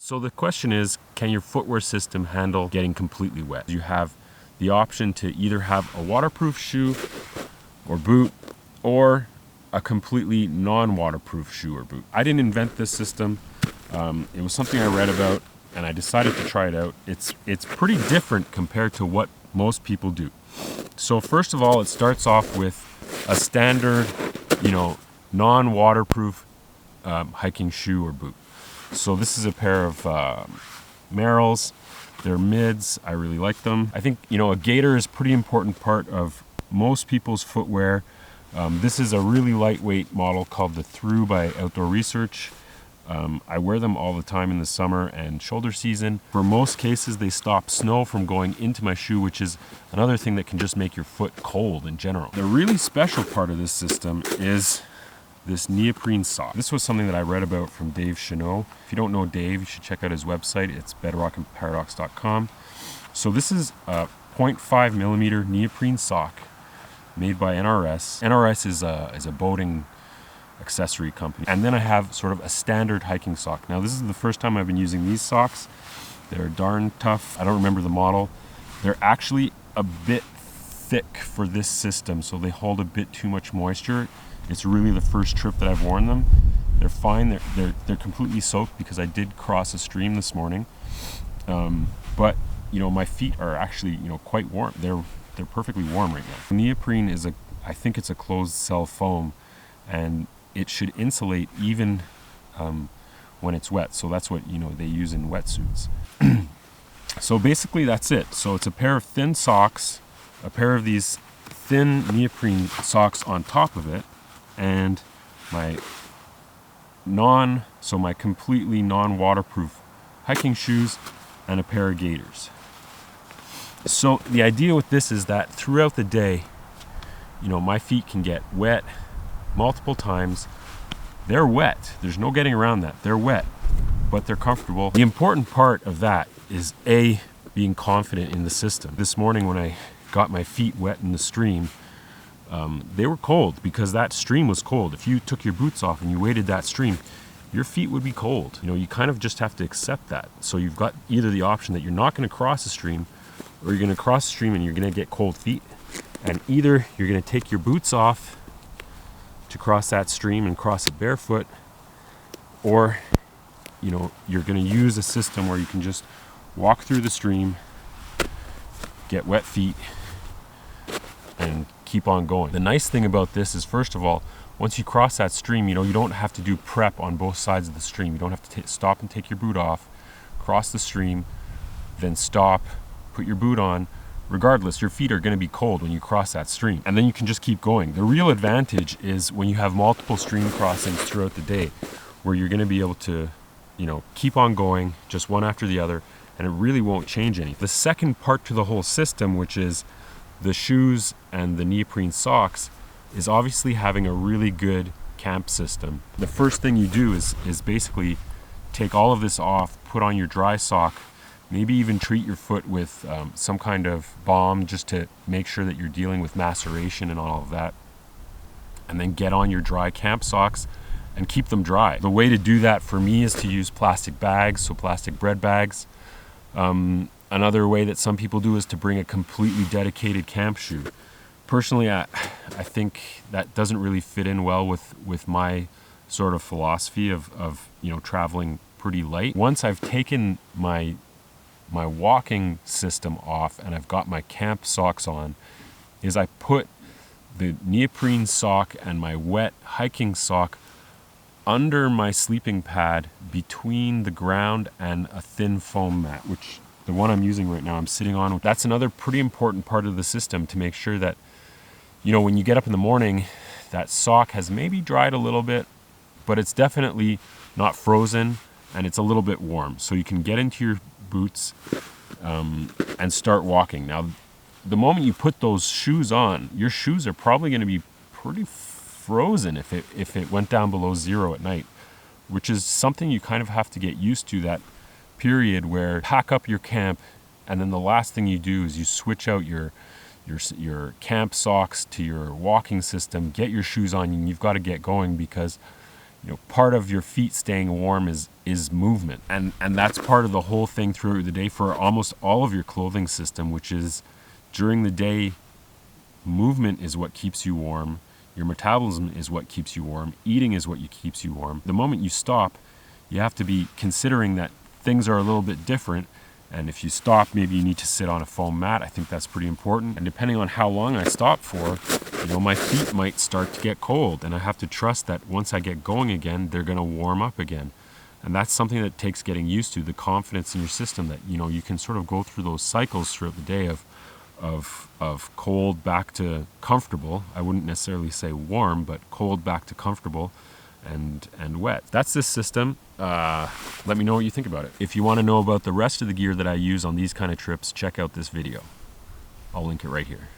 So the question is, can your footwear system handle getting completely wet? You have the option to either have a waterproof shoe or boot, or a completely non-waterproof shoe or boot. I didn't invent this system. It was something I read about and I decided to try it out. It's pretty different compared to what most people do. So first of all, it starts off with a standard, non-waterproof hiking shoe or boot. So this is a pair of Merrells. They're mids. I really like them. I think, a gaiter is a pretty important part of most people's footwear. This is a really lightweight model called the Through by Outdoor Research. I wear them all the time in the summer and shoulder season. For most cases, they stop snow from going into my shoe, which is another thing that can just make your foot cold in general. The really special part of this system is this neoprene sock. This was something that I read about from Dave Cheneau. If you don't know Dave, you should check out his website. It's bedrockandparadox.com. So this is a 0.5 millimeter neoprene sock made by NRS. NRS is a boating accessory company. And then I have sort of a standard hiking sock. Now this is the first time I've been using these socks. They're darn tough. I don't remember the model. They're actually a bit thick for this system, so they hold a bit too much moisture. It's really the first trip that I've worn them. They're fine. They're completely soaked because I did cross a stream this morning. But my feet are actually quite warm. They're perfectly warm right now. Neoprene is I think it's a closed cell foam, and it should insulate even when it's wet. So that's what they use in wetsuits. So basically that's it. So it's a pair of thin socks, a pair of these thin neoprene socks on top of it, and my completely non-waterproof hiking shoes, and a pair of gaiters. So the idea with this is that throughout the day, my feet can get wet multiple times. They're wet. There's no getting around that. They're wet, but they're comfortable. The important part of that is being confident in the system. This morning when I got my feet wet in the stream, they were cold because that stream was cold. If you took your boots off and you waded that stream, your feet would be cold. You kind of just have to accept that. So you've got either the option that you're not going to cross the stream, or you're going to cross the stream and you're going to get cold feet. And either you're going to take your boots off to cross that stream and cross it barefoot, or you're going to use a system where you can just walk through the stream, get wet feet, and keep on going. The nice thing about this is, first of all, once you cross that stream, you don't have to do prep on both sides of the stream. You don't have to stop and take your boot off, cross the stream, then stop, put your boot on. Regardless, your feet are going to be cold when you cross that stream, and then you can just keep going. The real advantage is when you have multiple stream crossings throughout the day, where you're going to be able to keep on going, just one after the other, and it really won't change anything. The second part to the whole system, which is the shoes and the neoprene socks, is obviously having a really good camp system. The first thing you do is basically take all of this off, put on your dry sock, maybe even treat your foot with some kind of balm just to make sure that you're dealing with maceration and all of that. And then get on your dry camp socks and keep them dry. The way to do that for me is to use plastic bags, so plastic bread bags. Another way that some people do is to bring a completely dedicated camp shoe. Personally, I think that doesn't really fit in well with my sort of philosophy of traveling pretty light. Once I've taken my walking system off and I've got my camp socks on, is I put the neoprene sock and my wet hiking sock under my sleeping pad between the ground and a thin foam mat, which the one I'm using right now I'm sitting on. That's another pretty important part of the system, to make sure that when you get up in the morning, that sock has maybe dried a little bit, but it's definitely not frozen and it's a little bit warm. So you can get into your boots and start walking. Now, the moment you put those shoes on, your shoes are probably going to be pretty frozen if it went down below zero at night, which is something you kind of have to get used to, that period where you pack up your camp and then the last thing you do is you switch out your camp socks to your walking system, get your shoes on, and you've got to get going, because part of your feet staying warm is is movement. And that's part of the whole thing throughout the day for almost all of your clothing system, which is during the day, movement is what keeps you warm. Your metabolism is what keeps you warm. Eating is what keeps you warm. The moment you stop, you have to be considering that things are a little bit different. And if you stop, maybe you need to sit on a foam mat. I think that's pretty important. And depending on how long I stop for, you know, my feet might start to get cold. And I have to trust that once I get going again, they're going to warm up again. And that's something that takes getting used to, the confidence in your system that, you know, you can sort of go through those cycles throughout the day of cold back to comfortable. I wouldn't necessarily say warm, but cold back to comfortable and wet. That's this system. Let me know what you think about it. If you want to know about the rest of the gear that I use on these kind of trips, check out this video. I'll link it right here.